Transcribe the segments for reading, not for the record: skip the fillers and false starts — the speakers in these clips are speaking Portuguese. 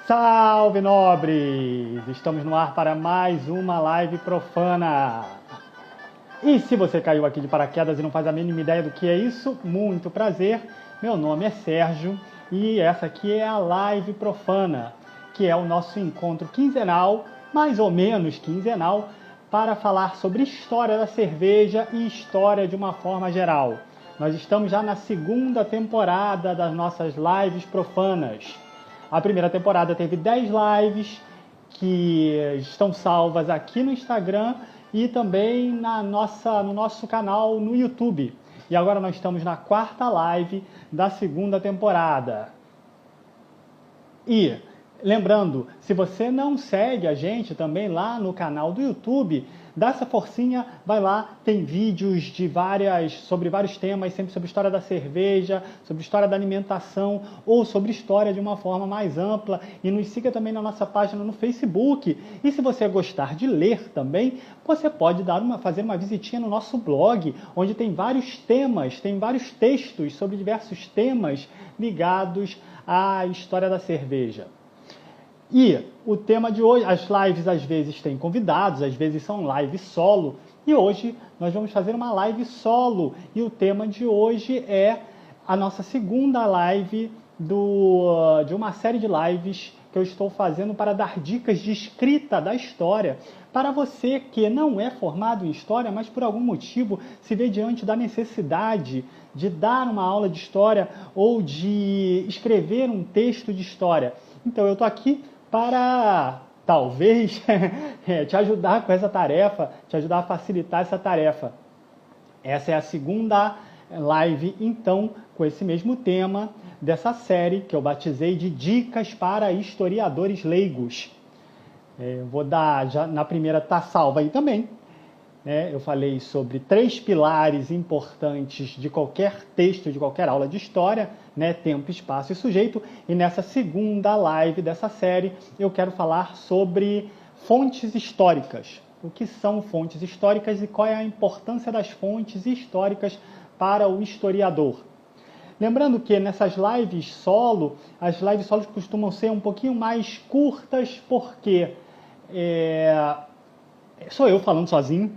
Salve, nobres! Estamos no ar para mais uma live profana. E se você caiu aqui de paraquedas e não faz a mínima ideia do que é isso, muito prazer. Meu nome é Sérgio e essa aqui é a live profana, que é o nosso encontro quinzenal, mais ou menos quinzenal, para falar sobre história da cerveja e história de uma forma geral. Nós estamos já na segunda temporada das nossas lives profanas. A primeira temporada teve 10 lives que estão salvas aqui no Instagram e também no nosso canal no YouTube. E agora nós estamos na quarta live da segunda temporada. E lembrando, se você não segue a gente também lá no canal do YouTube, dá essa forcinha, vai lá, tem vídeos sobre vários temas, sempre sobre história da cerveja, sobre história da alimentação ou sobre história de uma forma mais ampla. E nos siga também na nossa página no Facebook. E se você gostar de ler também, você pode fazer uma visitinha no nosso blog, onde tem vários temas, tem vários textos sobre diversos temas ligados à história da cerveja. E o tema de hoje, as lives às vezes têm convidados, às vezes são lives solo, e hoje nós vamos fazer uma live solo, e o tema de hoje é a nossa segunda live de uma série de lives que eu estou fazendo para dar dicas de escrita da história, para você que não é formado em história, mas por algum motivo se vê diante da necessidade de dar uma aula de história ou de escrever um texto de história. Então eu estou aqui para, talvez, te ajudar com essa tarefa, te ajudar a facilitar essa tarefa. Essa é a segunda live, então, com esse mesmo tema dessa série que eu batizei de Dicas para Historiadores Leigos. Eu vou dar, já na primeira está salva aí também. Eu falei sobre 3 pilares importantes de qualquer texto, de qualquer aula de história, tempo, espaço e sujeito. E nessa segunda live dessa série, eu quero falar sobre fontes históricas. O que são fontes históricas e qual é a importância das fontes históricas para o historiador. Lembrando que nessas lives solo, as lives solos costumam ser um pouquinho mais curtas, porque sou eu falando sozinho.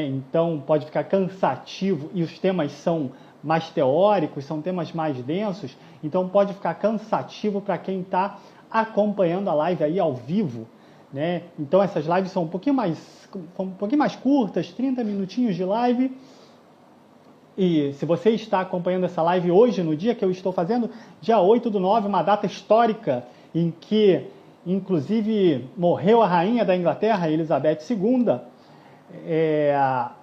Então pode ficar cansativo e os temas são mais teóricos, são temas mais densos, então pode ficar cansativo para quem está acompanhando a live aí ao vivo. Então essas lives são um pouquinho mais curtas, 30 minutinhos de live. E se você está acompanhando essa live hoje, no dia que eu estou fazendo, dia 8/9, uma data histórica em que inclusive morreu a rainha da Inglaterra, Elizabeth II,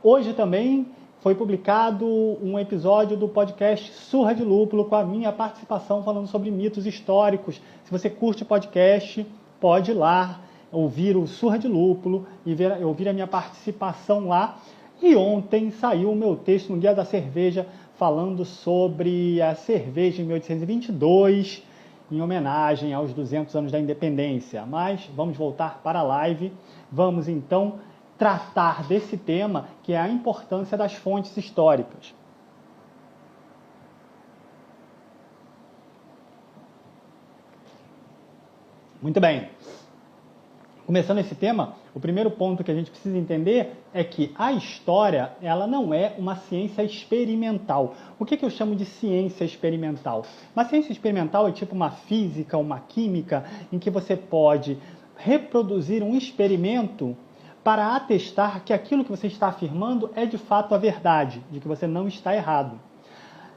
hoje também foi publicado um episódio do podcast Surra de Lúpulo com a minha participação falando sobre mitos históricos. Se você curte podcast, pode ir lá ouvir o Surra de Lúpulo e ouvir a minha participação lá. E ontem saiu o meu texto no Guia da Cerveja falando sobre a cerveja em 1822, em homenagem aos 200 anos da independência. Mas vamos voltar para a live. Vamos então tratar desse tema, que é a importância das fontes históricas. Muito bem. Começando esse tema, o primeiro ponto que a gente precisa entender é que a história, ela não é uma ciência experimental. O que eu chamo de ciência experimental? Uma ciência experimental é tipo uma física, uma química, em que você pode reproduzir um experimento para atestar que aquilo que você está afirmando é de fato a verdade, de que você não está errado.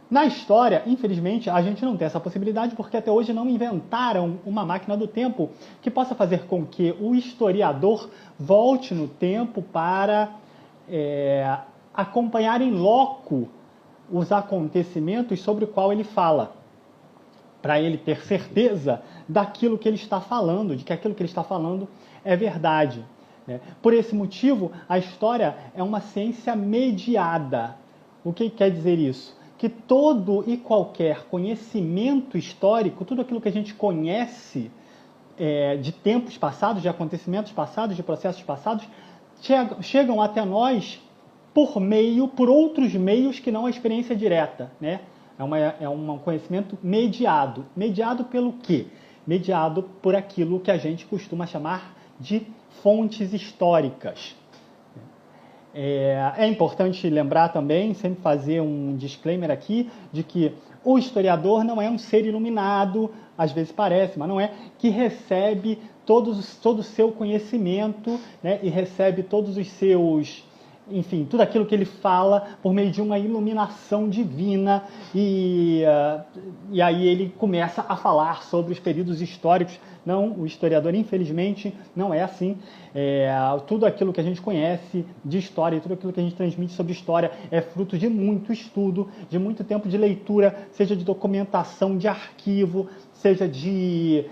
Na história, infelizmente, a gente não tem essa possibilidade porque até hoje não inventaram uma máquina do tempo que possa fazer com que o historiador volte no tempo para acompanhar em loco os acontecimentos sobre o qual ele fala, para ele ter certeza daquilo que ele está falando, de que aquilo que ele está falando é verdade. Por esse motivo, a história é uma ciência mediada. O que quer dizer isso? Que todo e qualquer conhecimento histórico, tudo aquilo que a gente conhece de tempos passados, de acontecimentos passados, de processos passados, chegam até nós por outros meios que não a experiência direta. É um conhecimento mediado. Mediado pelo quê? mediado por aquilo que a gente costuma chamar de fontes históricas. É importante lembrar também, sempre fazer um disclaimer aqui, de que o historiador não é um ser iluminado, às vezes parece, mas não é, que recebe todo o seu conhecimento, né, e recebe todos os seus, enfim, tudo aquilo que ele fala por meio de uma iluminação divina, e aí ele começa a falar sobre os períodos históricos. Não, o historiador, infelizmente, não é assim. Tudo aquilo que a gente conhece de história, tudo aquilo que a gente transmite sobre história é fruto de muito estudo, de muito tempo de leitura, seja de documentação, de arquivo, seja de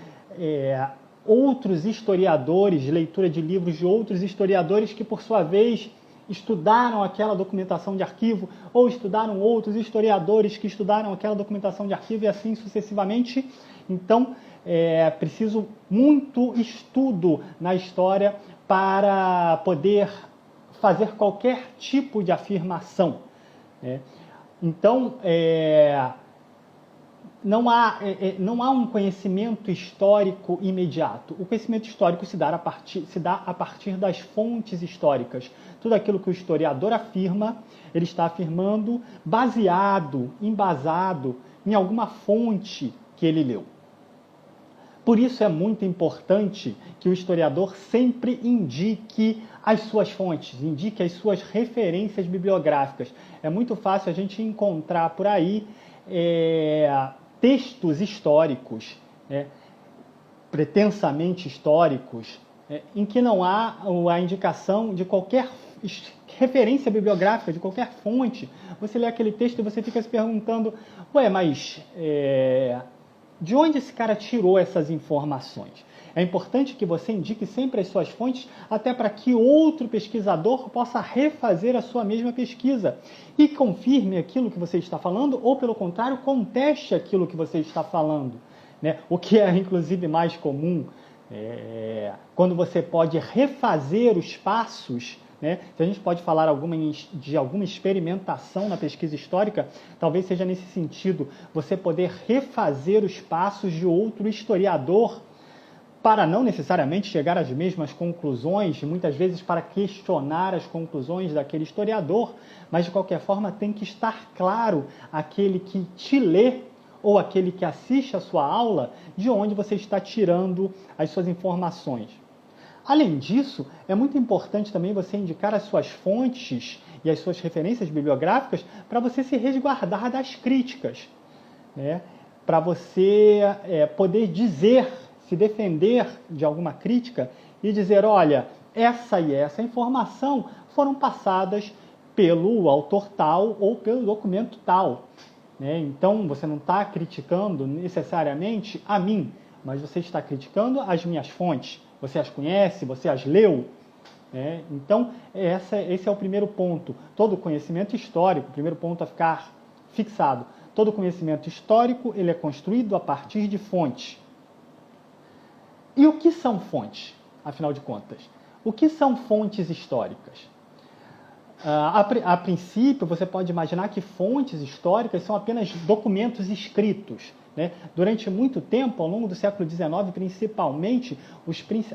outros historiadores, leitura de livros de outros historiadores que, por sua vez, estudaram aquela documentação de arquivo, ou estudaram outros historiadores que estudaram aquela documentação de arquivo, e assim sucessivamente. Então, é preciso muito estudo na história para poder fazer qualquer tipo de afirmação. Então, não há um conhecimento histórico imediato. O conhecimento histórico se dá a partir das fontes históricas. Tudo aquilo que o historiador afirma, ele está afirmando embasado em alguma fonte que ele leu. Por isso é muito importante que o historiador sempre indique as suas fontes, indique as suas referências bibliográficas. É muito fácil a gente encontrar por aí textos históricos, pretensamente históricos, em que não há a indicação de qualquer referência bibliográfica, de qualquer fonte. Você lê aquele texto e você fica se perguntando, mas de onde esse cara tirou essas informações? É importante que você indique sempre as suas fontes, até para que outro pesquisador possa refazer a sua mesma pesquisa e confirme aquilo que você está falando, ou, pelo contrário, conteste aquilo que você está falando. O que é, inclusive, mais comum, quando você pode refazer os passos. Se a gente pode falar de alguma experimentação na pesquisa histórica, talvez seja nesse sentido, você poder refazer os passos de outro historiador para não necessariamente chegar às mesmas conclusões, muitas vezes para questionar as conclusões daquele historiador, mas de qualquer forma tem que estar claro aquele que te lê ou aquele que assiste a sua aula, de onde você está tirando as suas informações. Além disso, é muito importante também você indicar as suas fontes e as suas referências bibliográficas para você se resguardar das críticas, para você poder se defender de alguma crítica e dizer, olha, essa e essa informação foram passadas pelo autor tal ou pelo documento tal. Então, você não está criticando necessariamente a mim, mas você está criticando as minhas fontes. Você as conhece, você as leu. Então, esse é o primeiro ponto. Todo conhecimento histórico, o primeiro ponto a ficar fixado. Todo conhecimento histórico ele é construído a partir de fontes. E o que são fontes, afinal de contas? O que são fontes históricas? A princípio, você pode imaginar que fontes históricas são apenas documentos escritos. Durante muito tempo, ao longo do século XIX, principalmente,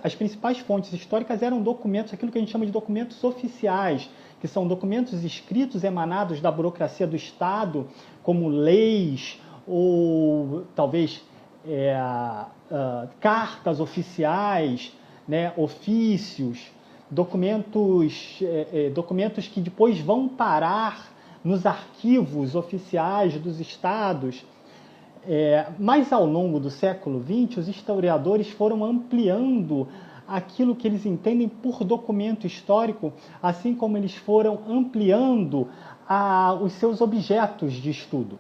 as principais fontes históricas eram documentos, aquilo que a gente chama de documentos oficiais, que são documentos escritos emanados da burocracia do Estado, como leis ou talvez cartas oficiais, ofícios, documentos que depois vão parar nos arquivos oficiais dos estados. Mas ao longo do século XX, os historiadores foram ampliando aquilo que eles entendem por documento histórico, assim como eles foram ampliando os seus objetos de estudo.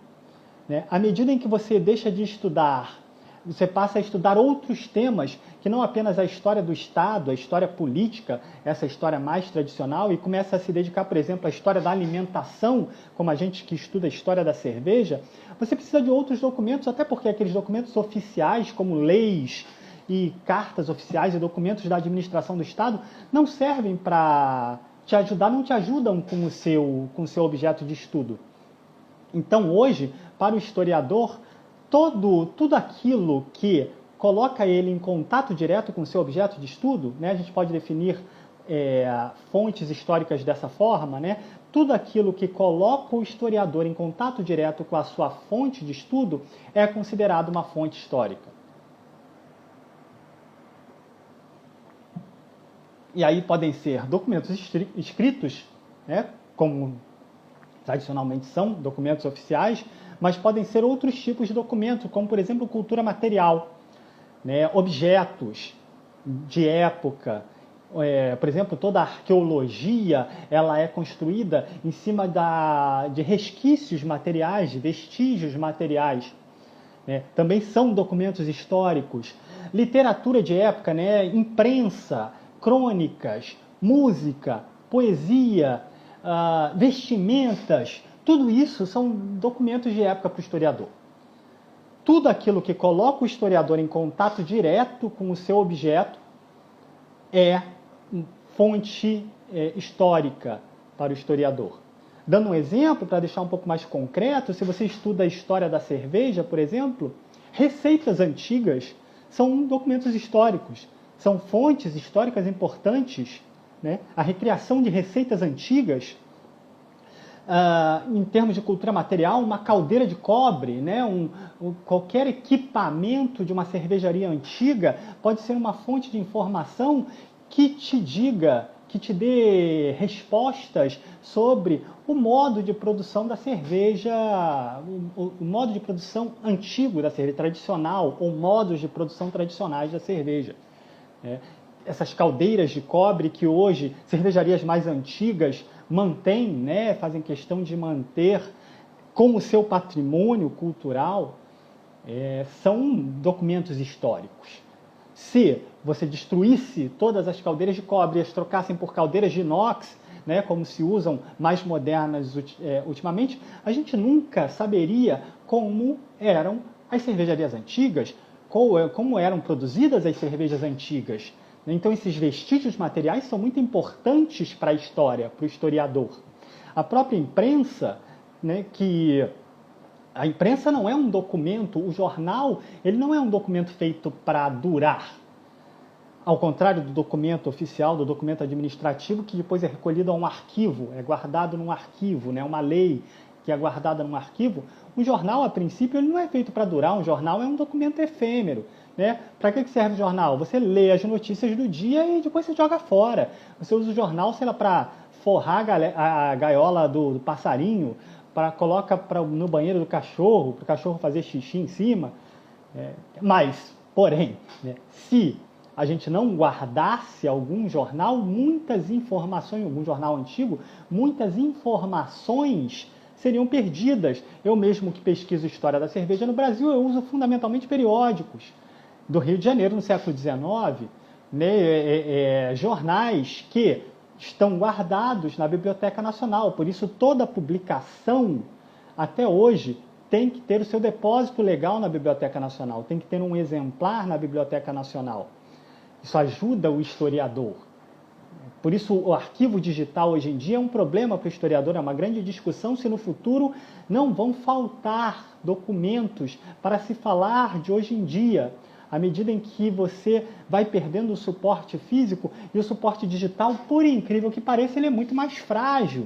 À medida em que você deixa de estudar, você passa a estudar outros temas, que não apenas a história do Estado, a história política, essa história mais tradicional, e começa a se dedicar, por exemplo, à história da alimentação, como a gente que estuda a história da cerveja, você precisa de outros documentos, até porque aqueles documentos oficiais, como leis e cartas oficiais e documentos da administração do Estado, não servem para te ajudar, não te ajudam com o seu objeto de estudo. Então, hoje, para o historiador, tudo aquilo que coloca ele em contato direto com o seu objeto de estudo, né? A gente pode definir fontes históricas dessa forma, né? Tudo aquilo que coloca o historiador em contato direto com a sua fonte de estudo é considerado uma fonte histórica. E aí podem ser documentos escritos, né? Como tradicionalmente são documentos oficiais, mas podem ser outros tipos de documentos, como por exemplo cultura material, né? Objetos de época. Por exemplo, toda a arqueologia ela é construída em cima de resquícios materiais, de vestígios materiais. Né? Também são documentos históricos. Literatura de época, né? Imprensa, crônicas, música, poesia, vestimentas, tudo isso são documentos de época para o historiador. Tudo aquilo que coloca o historiador em contato direto com o seu objeto é fonte histórica para o historiador. Dando um exemplo, para deixar um pouco mais concreto, se você estuda a história da cerveja, por exemplo, receitas antigas são documentos históricos, são fontes históricas importantes, né? A recriação de receitas antigas, em termos de cultura material, uma caldeira de cobre, né? Qualquer equipamento de uma cervejaria antiga pode ser uma fonte de informação que te diga, que te dê respostas sobre o modo de produção da cerveja, o modo de produção antigo da cerveja, tradicional, ou modos de produção tradicionais da cerveja. Essas caldeiras de cobre que hoje cervejarias mais antigas mantêm, né, fazem questão de manter como seu patrimônio cultural, são documentos históricos. Se você destruísse todas as caldeiras de cobre e as trocassem por caldeiras de inox, né, como se usam mais modernas ultimamente, a gente nunca saberia como eram as cervejarias antigas, como eram produzidas as cervejas antigas. Então, esses vestígios materiais são muito importantes para a história, para o historiador. A própria imprensa, né, que a imprensa não é um documento, o jornal ele não é um documento feito para durar. Ao contrário do documento oficial, do documento administrativo, que depois é recolhido a um arquivo, é guardado num arquivo, né? Uma lei que é guardada num arquivo. Um jornal, a princípio, ele não é feito para durar, um jornal é um documento efêmero. Né? Para que serve o jornal? Você lê as notícias do dia e depois você joga fora. Você usa o jornal, sei lá, para forrar a gaiola do passarinho, coloca no banheiro do cachorro, para o cachorro fazer xixi em cima. Porém, né, se a gente não guardasse algum jornal, muitas informações, algum jornal antigo, muitas informações seriam perdidas. Eu mesmo que pesquiso história da cerveja no Brasil, eu uso fundamentalmente periódicos do Rio de Janeiro no século XIX, né, jornais que estão guardados na Biblioteca Nacional. Por isso, toda publicação, até hoje, tem que ter o seu depósito legal na Biblioteca Nacional, tem que ter um exemplar na Biblioteca Nacional. Isso ajuda o historiador. Por isso, o arquivo digital hoje em dia é um problema para o historiador, é uma grande discussão se no futuro não vão faltar documentos para se falar de hoje em dia. À medida em que você vai perdendo o suporte físico, e o suporte digital, por incrível que pareça, ele é muito mais frágil,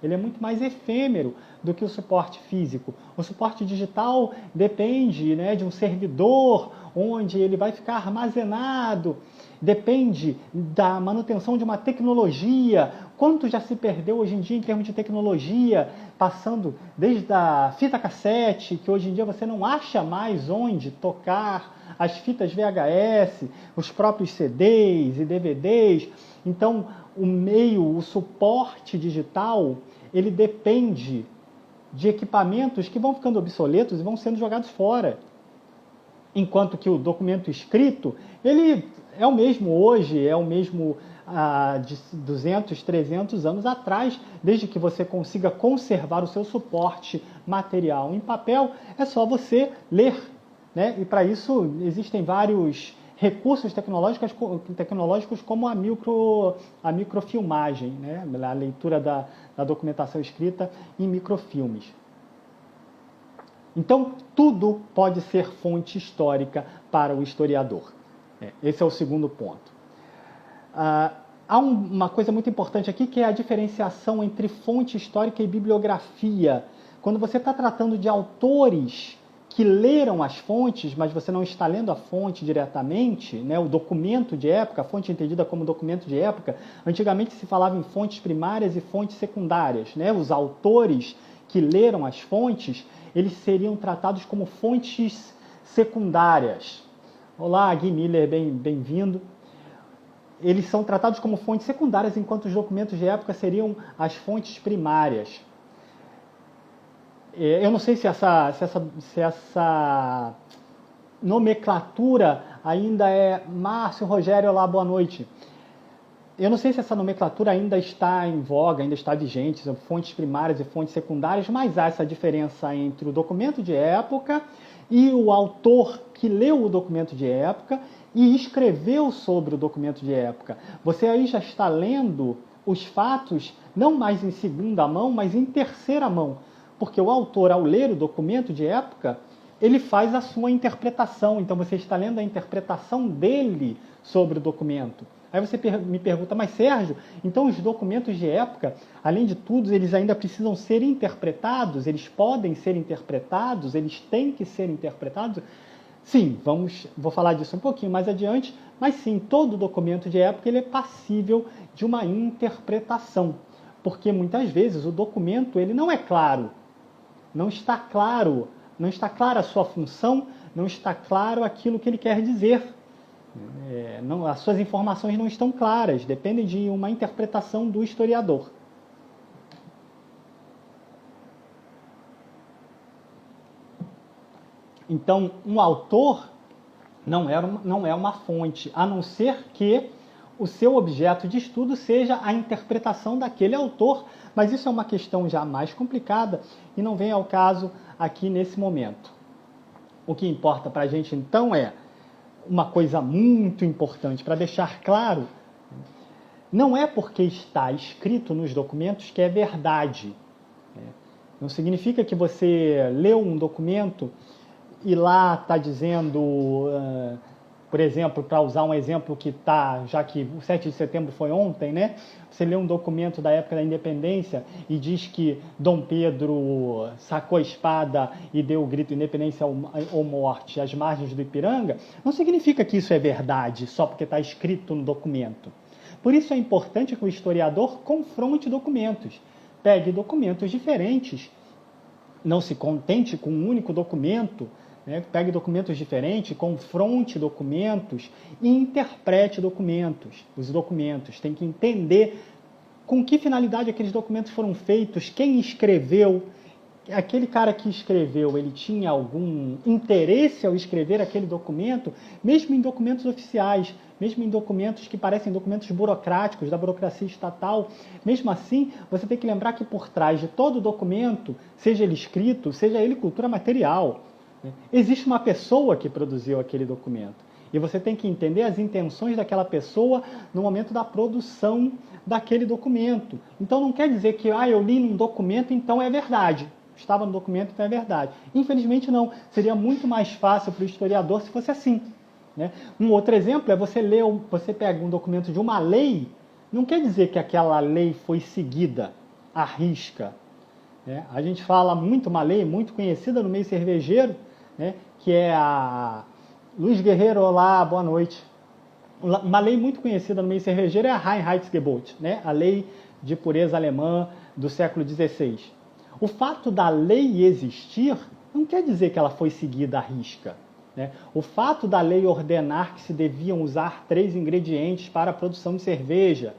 ele é muito mais efêmero do que o suporte físico. O suporte digital depende, né, de um servidor onde ele vai ficar armazenado, depende da manutenção de uma tecnologia. Quanto já se perdeu hoje em dia em termos de tecnologia, passando desde a fita cassete, que hoje em dia você não acha mais onde tocar, as fitas VHS, os próprios CDs e DVDs. Então, o suporte digital, ele depende de equipamentos que vão ficando obsoletos e vão sendo jogados fora. Enquanto que o documento escrito, ele é o mesmo hoje, é o mesmo de 200, 300 anos atrás, desde que você consiga conservar o seu suporte material em papel, é só você ler, né? E para isso existem vários recursos tecnológicos como a microfilmagem, né? A leitura da documentação escrita em microfilmes. Então, tudo pode ser fonte histórica para o historiador. Esse é o segundo ponto. Há uma coisa muito importante aqui, que é a diferenciação entre fonte histórica e bibliografia. Quando você está tratando de autores que leram as fontes, mas você não está lendo a fonte diretamente, né, o documento de época, a fonte entendida como documento de época, antigamente se falava em fontes primárias e fontes secundárias. Né? Os autores que leram as fontes, eles seriam tratados como fontes secundárias. Olá, Gui Miller, bem-vindo. Eles são tratados como fontes secundárias, enquanto os documentos de época seriam as fontes primárias. Eu não sei se essa nomenclatura ainda é... Márcio, Rogério, olá, boa noite. Eu não sei se essa nomenclatura ainda está em voga, ainda está vigente, são fontes primárias e fontes secundárias, mas há essa diferença entre o documento de época e o autor que leu o documento de época e escreveu sobre o documento de época. Você aí já está lendo os fatos, não mais em segunda mão, mas em terceira mão. Porque o autor, ao ler o documento de época, ele faz a sua interpretação. Então você está lendo a interpretação dele sobre o documento. Aí você me pergunta, mas Sérgio, então os documentos de época, além de tudo, eles ainda precisam ser interpretados? Eles podem ser interpretados? Eles têm que ser interpretados? Sim, vou falar disso um pouquinho mais adiante, mas sim, todo documento de época ele é passível de uma interpretação, porque muitas vezes o documento ele não é claro, não está clara a sua função, não está claro aquilo que ele quer dizer. As suas informações não estão claras, dependem de uma interpretação do historiador. Então, um autor não é uma fonte, a não ser que o seu objeto de estudo seja a interpretação daquele autor, mas isso é uma questão já mais complicada e não vem ao caso aqui nesse momento. O que importa para a gente, então, é uma coisa muito importante para deixar claro: não é porque está escrito nos documentos que é verdade. Não significa que você leu um documento e lá está dizendo, por exemplo, para usar um exemplo que está, já que o 7 de setembro foi ontem, né? Você lê um documento da época da independência e diz que Dom Pedro sacou a espada e deu o grito independência ou morte às margens do Ipiranga, não significa que isso é verdade só porque está escrito no documento. Por isso é importante que o historiador confronte documentos, pegue documentos diferentes, não se contente com um único documento, pegue documentos diferentes, confronte documentos e interprete documentos. Os documentos têm que entender com que finalidade aqueles documentos foram feitos, quem escreveu. Aquele cara que escreveu, ele tinha algum interesse ao escrever aquele documento, mesmo em documentos oficiais, mesmo em documentos que parecem documentos burocráticos, da burocracia estatal. Mesmo assim, você tem que lembrar que por trás de todo documento, seja ele escrito, seja ele cultura material, existe uma pessoa que produziu aquele documento. E você tem que entender as intenções daquela pessoa no momento da produção daquele documento. Então não quer dizer que eu li num documento, então é verdade. Estava no documento, então é verdade. Infelizmente não. Seria muito mais fácil para o historiador se fosse assim. Um outro exemplo é você pega um documento de uma lei, não quer dizer que aquela lei foi seguida à risca. A gente fala muito uma lei muito conhecida no meio cervejeiro, que é a... Luiz Guerreiro, olá, boa noite. Uma lei muito conhecida no meio cervejeiro é a Reinheitsgebot, a lei de pureza alemã do século XVI. O fato da lei existir não quer dizer que ela foi seguida à risca. O fato da lei ordenar que se deviam usar 3 ingredientes para a produção de cerveja.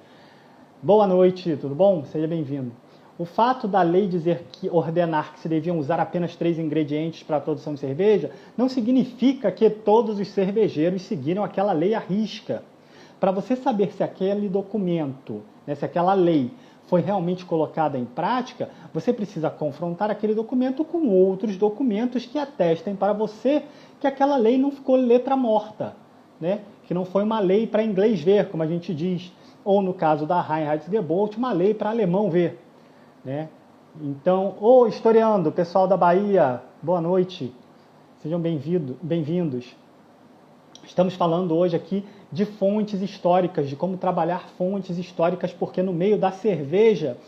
Boa noite, tudo bom? Seja bem-vindo. O fato da lei ordenar que se deviam usar apenas 3 ingredientes para a produção de cerveja não significa que todos os cervejeiros seguiram aquela lei à risca. Para você saber se aquele documento, se aquela lei foi realmente colocada em prática, você precisa confrontar aquele documento com outros documentos que atestem para você que aquela lei não ficou letra morta, que não foi uma lei para inglês ver, como a gente diz, ou no caso da Reinheitsgebot, uma lei para alemão ver. Então, historiando, pessoal da Bahia, boa noite, sejam bem-vindos. Estamos falando hoje aqui de fontes históricas, de como trabalhar fontes históricas, porque no meio da cerveja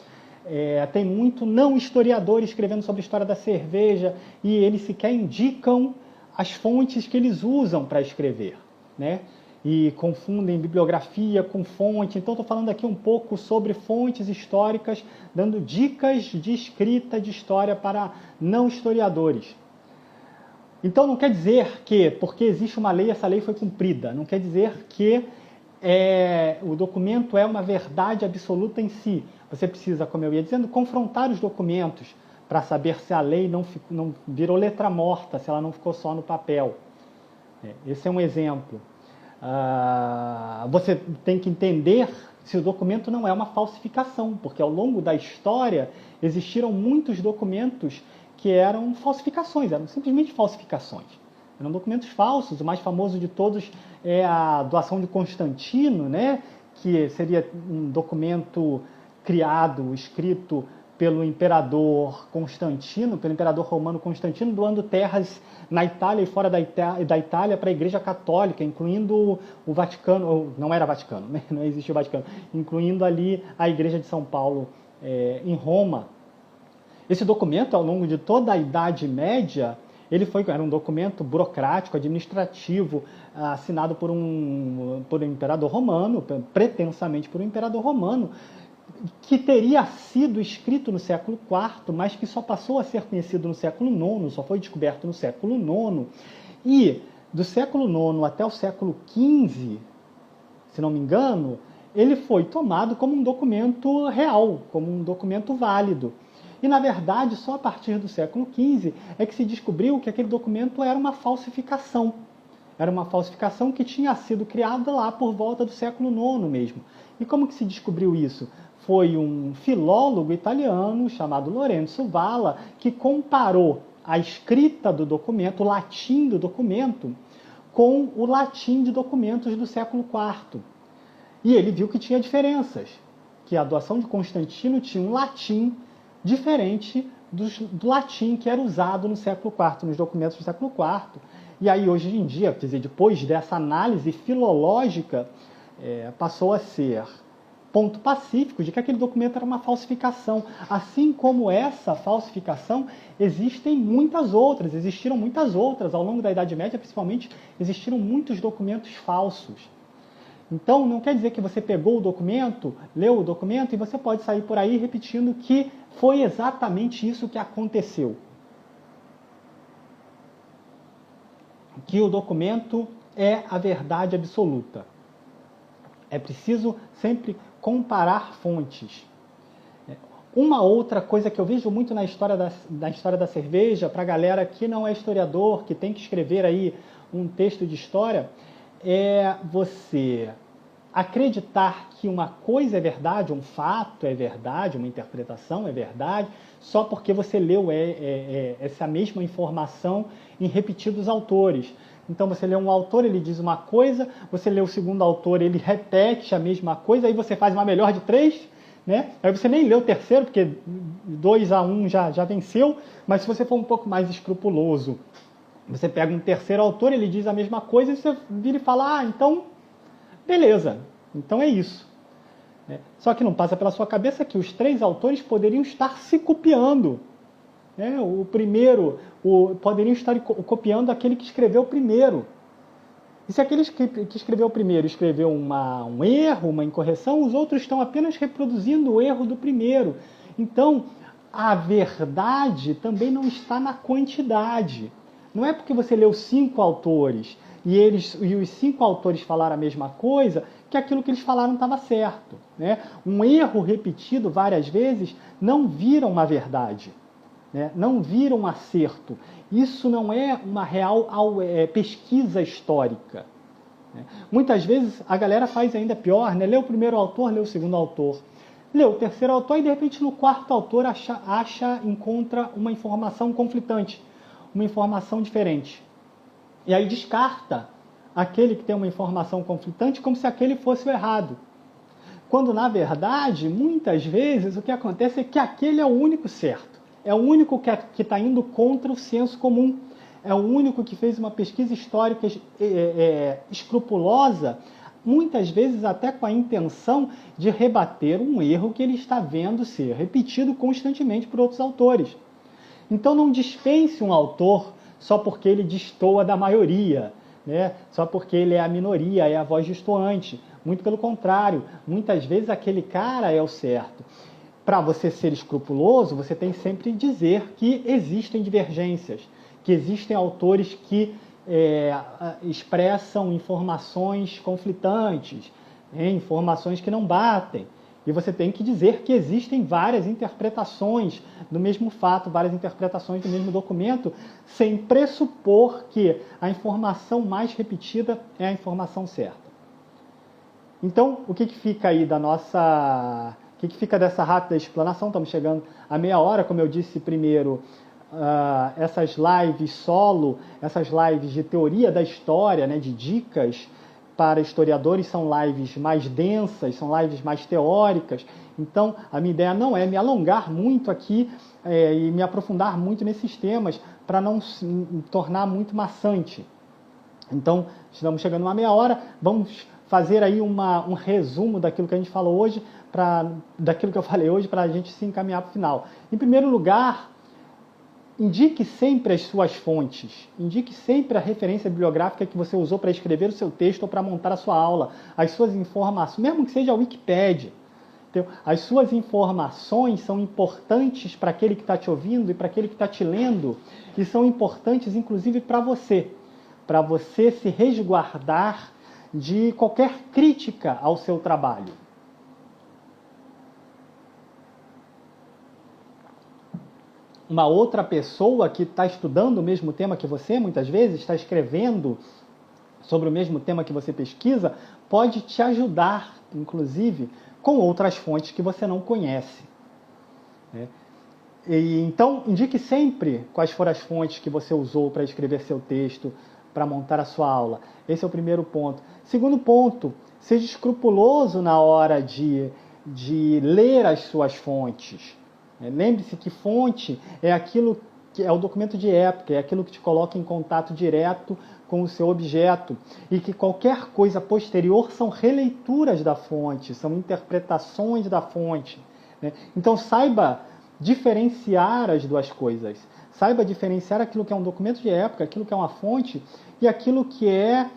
tem muito não historiador escrevendo sobre a história da cerveja e eles sequer indicam as fontes que eles usam para escrever, né? E confundem bibliografia com fonte. Então, estou falando aqui um pouco sobre fontes históricas, dando dicas de escrita de história para não historiadores. Então, não quer dizer que, porque existe uma lei, essa lei foi cumprida. Não quer dizer que o documento é uma verdade absoluta em si. Você precisa, como eu ia dizendo, confrontar os documentos para saber se a lei não virou letra morta, se ela não ficou só no papel. Esse é um exemplo. Você tem que entender se o documento não é uma falsificação, porque ao longo da história existiram muitos documentos que eram falsificações, eram simplesmente falsificações. Eram documentos falsos. O mais famoso de todos é a doação de Constantino, né? Que seria um documento criado, escrito pelo imperador Constantino, pelo imperador romano Constantino, doando terras na Itália e fora da Itália para a Igreja Católica, incluindo o Vaticano, não era Vaticano, né? Não existia o Vaticano, incluindo ali a Igreja de São Paulo em Roma. Esse documento, ao longo de toda a Idade Média, era um documento burocrático, administrativo, assinado por um imperador romano, pretensamente por um imperador romano, que teria sido escrito no século IV, mas que só passou a ser conhecido no século IX, só foi descoberto no século IX. E do século IX até o século XV, se não me engano, ele foi tomado como um documento real, como um documento válido. E, na verdade, só a partir do século XV é que se descobriu que aquele documento era uma falsificação. Era uma falsificação que tinha sido criada lá por volta do século IX mesmo. E como que se descobriu isso? Foi um filólogo italiano chamado Lorenzo Valla que comparou a escrita do documento, o latim do documento, com o latim de documentos do século IV. E ele viu que tinha diferenças, que a doação de Constantino tinha um latim diferente do latim que era usado no século IV, nos documentos do século IV. E aí, hoje em dia, quer dizer, depois dessa análise filológica, passou a ser ponto pacífico de que aquele documento era uma falsificação. Assim como essa falsificação, existiram muitas outras. Ao longo da Idade Média, principalmente, existiram muitos documentos falsos. Então, não quer dizer que você pegou o documento, leu o documento, e você pode sair por aí repetindo que foi exatamente isso que aconteceu. Que o documento é a verdade absoluta. É preciso sempre comparar fontes. Uma outra coisa que eu vejo muito na história da cerveja, para a galera que não é historiador, que tem que escrever aí um texto de história, é você acreditar que uma coisa é verdade, um fato é verdade, uma interpretação é verdade, só porque você leu essa mesma informação em repetidos autores. Então você lê um autor, ele diz uma coisa, você lê o segundo autor, ele repete a mesma coisa, aí você faz uma melhor de 3, né? Aí você nem lê o terceiro, porque 2-1 já venceu, mas se você for um pouco mais escrupuloso, você pega um terceiro autor, ele diz a mesma coisa, e você vira e fala, então, beleza, então é isso. Só que não passa pela sua cabeça que os 3 autores poderiam estar se copiando. O primeiro poderiam estar copiando aquele que escreveu primeiro. E se aquele que escreveu primeiro escreveu um erro, uma incorreção, os outros estão apenas reproduzindo o erro do primeiro. Então, a verdade também não está na quantidade. Não é porque você leu 5 autores e os 5 autores falaram a mesma coisa que aquilo que eles falaram estava certo. Um erro repetido várias vezes não vira uma verdade. Não vira um acerto. Isso não é uma real pesquisa histórica. Muitas vezes a galera faz ainda pior, lê o primeiro autor, lê o segundo autor, lê o terceiro autor e de repente no quarto autor encontra uma informação conflitante, uma informação diferente. E aí descarta aquele que tem uma informação conflitante como se aquele fosse o errado. Quando, na verdade, muitas vezes o que acontece é que aquele é o único certo. É o único que está indo contra o senso comum. É o único que fez uma pesquisa histórica escrupulosa, muitas vezes até com a intenção de rebater um erro que ele está vendo ser repetido constantemente por outros autores. Então não dispense um autor só porque ele destoa da maioria, né? Só porque ele é a minoria, é a voz destoante. Muito pelo contrário, muitas vezes aquele cara é o certo. Para você ser escrupuloso, você tem sempre que dizer que existem divergências, que existem autores que expressam informações conflitantes, informações que não batem. E você tem que dizer que existem várias interpretações do mesmo fato, várias interpretações do mesmo documento, sem pressupor que a informação mais repetida é a informação certa. Então, o que fica aí da nossa... O que fica dessa rápida explanação? Estamos chegando a meia hora, como eu disse primeiro, essas lives solo, essas lives de teoria da história, né, de dicas para historiadores, são lives mais densas, são lives mais teóricas. Então, a minha ideia não é me alongar muito aqui e me aprofundar muito nesses temas para não se tornar muito maçante. Então, estamos chegando a uma meia hora, vamos fazer aí um resumo daquilo que a gente falou hoje, daquilo que eu falei hoje, para a gente se encaminhar para o final. Em primeiro lugar, indique sempre as suas fontes, indique sempre a referência bibliográfica que você usou para escrever o seu texto ou para montar a sua aula, as suas informações, mesmo que seja a Wikipédia. Então, as suas informações são importantes para aquele que está te ouvindo e para aquele que está te lendo, e são importantes inclusive para você se resguardar de qualquer crítica ao seu trabalho. Uma outra pessoa que está estudando o mesmo tema que você, muitas vezes, está escrevendo sobre o mesmo tema que você pesquisa, pode te ajudar, inclusive, com outras fontes que você não conhece. Então, indique sempre quais foram as fontes que você usou para escrever seu texto, para montar a sua aula. Esse é o primeiro ponto. Segundo ponto, seja escrupuloso na hora de ler as suas fontes. Lembre-se que fonte é aquilo que é o documento de época, é aquilo que te coloca em contato direto com o seu objeto, e que qualquer coisa posterior são releituras da fonte, são interpretações da fonte. Então saiba diferenciar as duas coisas. Saiba diferenciar aquilo que é um documento de época, aquilo que é uma fonte, e aquilo que é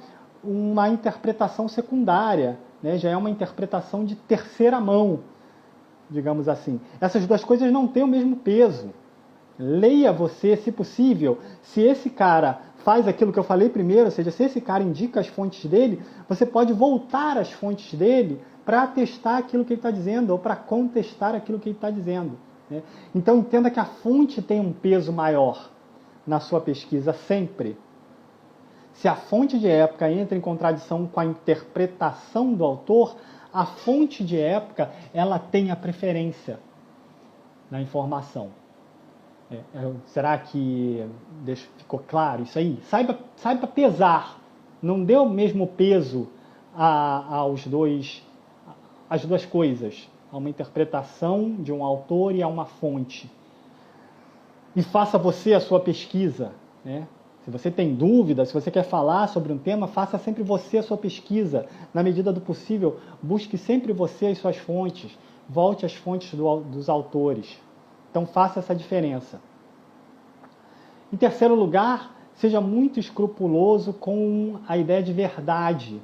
uma interpretação secundária, já é uma interpretação de terceira mão, digamos assim. Essas duas coisas não têm o mesmo peso. Leia você, se possível, se esse cara faz aquilo que eu falei primeiro, ou seja, se esse cara indica as fontes dele, você pode voltar às fontes dele para atestar aquilo que ele está dizendo, ou para contestar aquilo que ele está dizendo. Então entenda que a fonte tem um peso maior na sua pesquisa sempre. Se a fonte de época entra em contradição com a interpretação do autor, a fonte de época ela tem a preferência na informação. Será que ficou claro isso aí? Saiba pesar. Não dê o mesmo peso às duas coisas, a uma interpretação de um autor e a uma fonte. E faça você a sua pesquisa. Se você tem dúvida, se você quer falar sobre um tema, faça sempre você a sua pesquisa. Na medida do possível, busque sempre você as suas fontes. Volte às fontes dos autores. Então faça essa diferença. Em terceiro lugar, seja muito escrupuloso com a ideia de verdade.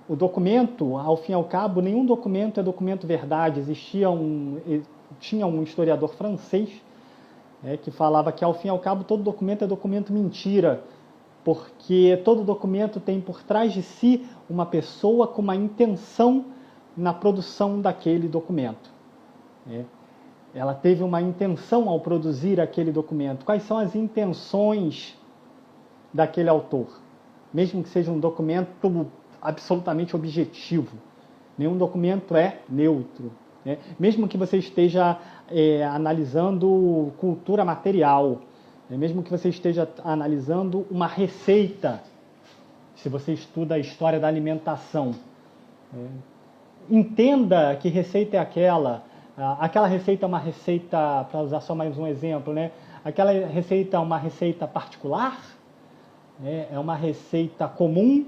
O documento, ao fim e ao cabo, nenhum documento é documento verdade. Tinha um historiador francês que falava que, ao fim e ao cabo, todo documento é documento mentira, porque todo documento tem por trás de si uma pessoa com uma intenção na produção daquele documento. Ela teve uma intenção ao produzir aquele documento. Quais são as intenções daquele autor? Mesmo que seja um documento absolutamente objetivo. Nenhum documento é neutro. Mesmo que você esteja analisando cultura material, mesmo que você esteja analisando uma receita, se você estuda a história da alimentação, Entenda que receita é aquela. Aquela receita é uma receita, para usar só mais um exemplo, né? Aquela receita é uma receita particular, né? É uma receita comum.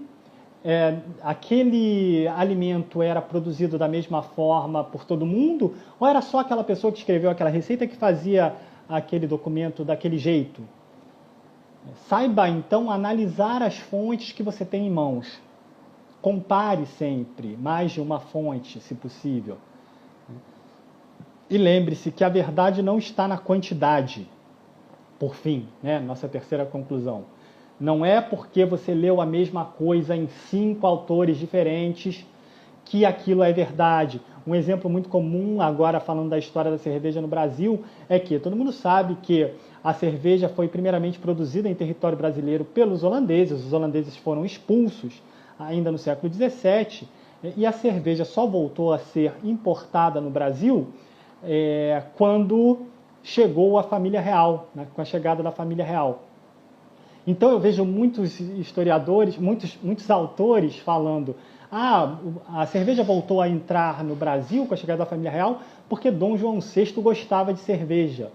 Aquele alimento era produzido da mesma forma por todo mundo? Ou era só aquela pessoa que escreveu aquela receita que fazia aquele documento daquele jeito? Saiba, então, analisar as fontes que você tem em mãos. Compare sempre mais de uma fonte, se possível. E lembre-se que a verdade não está na quantidade. Por fim, né? Nossa terceira conclusão. Não é porque você leu a mesma coisa em 5 autores diferentes que aquilo é verdade. Um exemplo muito comum, agora falando da história da cerveja no Brasil, é que todo mundo sabe que a cerveja foi primeiramente produzida em território brasileiro pelos holandeses. Os holandeses foram expulsos ainda no século XVII, e a cerveja só voltou a ser importada no Brasil quando chegou a família real, né, com a chegada da família real. Então eu vejo muitos historiadores, muitos autores falando: a cerveja voltou a entrar no Brasil com a chegada da família real porque Dom João VI gostava de cerveja.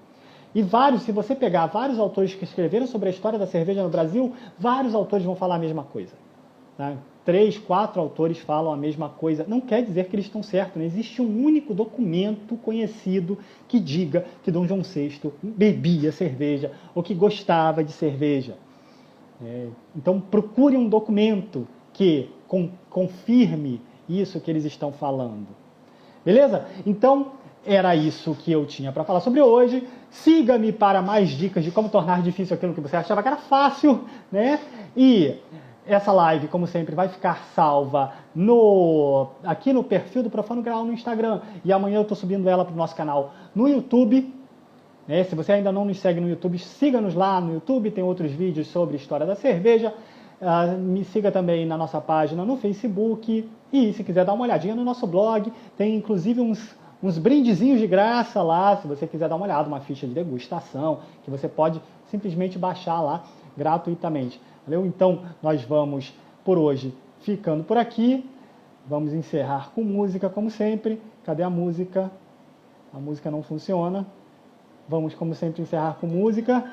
E se você pegar vários autores que escreveram sobre a história da cerveja no Brasil, vários autores vão falar a mesma coisa. Tá? 3, 4 autores falam a mesma coisa. Não quer dizer que eles estão certos. Não existe um único documento conhecido que diga que Dom João VI bebia cerveja ou que gostava de cerveja. Então procure um documento que confirme isso que eles estão falando. Beleza? Então era isso que eu tinha para falar sobre hoje. Siga-me para mais dicas de como tornar difícil aquilo que você achava que era fácil, né? E essa live, como sempre, vai ficar salva aqui no perfil do Profano Graal no Instagram. E amanhã eu estou subindo ela para o nosso canal no YouTube. Se você ainda não nos segue no YouTube, siga-nos lá no YouTube. Tem outros vídeos sobre história da cerveja. Me siga também na nossa página no Facebook. E se quiser dar uma olhadinha no nosso blog, tem inclusive uns brindezinhos de graça lá. Se você quiser dar uma olhada, uma ficha de degustação, que você pode simplesmente baixar lá gratuitamente. Valeu? Então, nós vamos, por hoje, ficando por aqui. Vamos encerrar com música, como sempre. Cadê a música? A música não funciona. Vamos, como sempre, encerrar com música.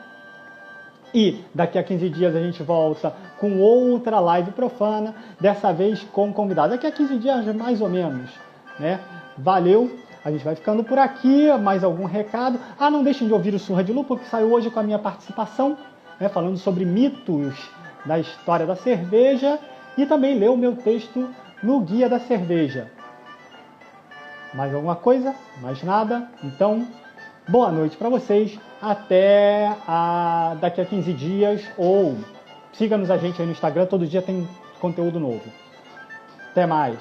E daqui a 15 dias a gente volta com outra live profana, dessa vez com convidados. Daqui a 15 dias, mais ou menos, né? Valeu! A gente vai ficando por aqui. Mais algum recado? Não deixem de ouvir o Surra de Lúpulo, que saiu hoje com a minha participação, né, falando sobre mitos da história da cerveja, e também ler o meu texto no Guia da Cerveja. Mais alguma coisa? Mais nada? Então, boa noite para vocês. Até daqui a 15 dias. Ou siga-nos a gente aí no Instagram. Todo dia tem conteúdo novo. Até mais.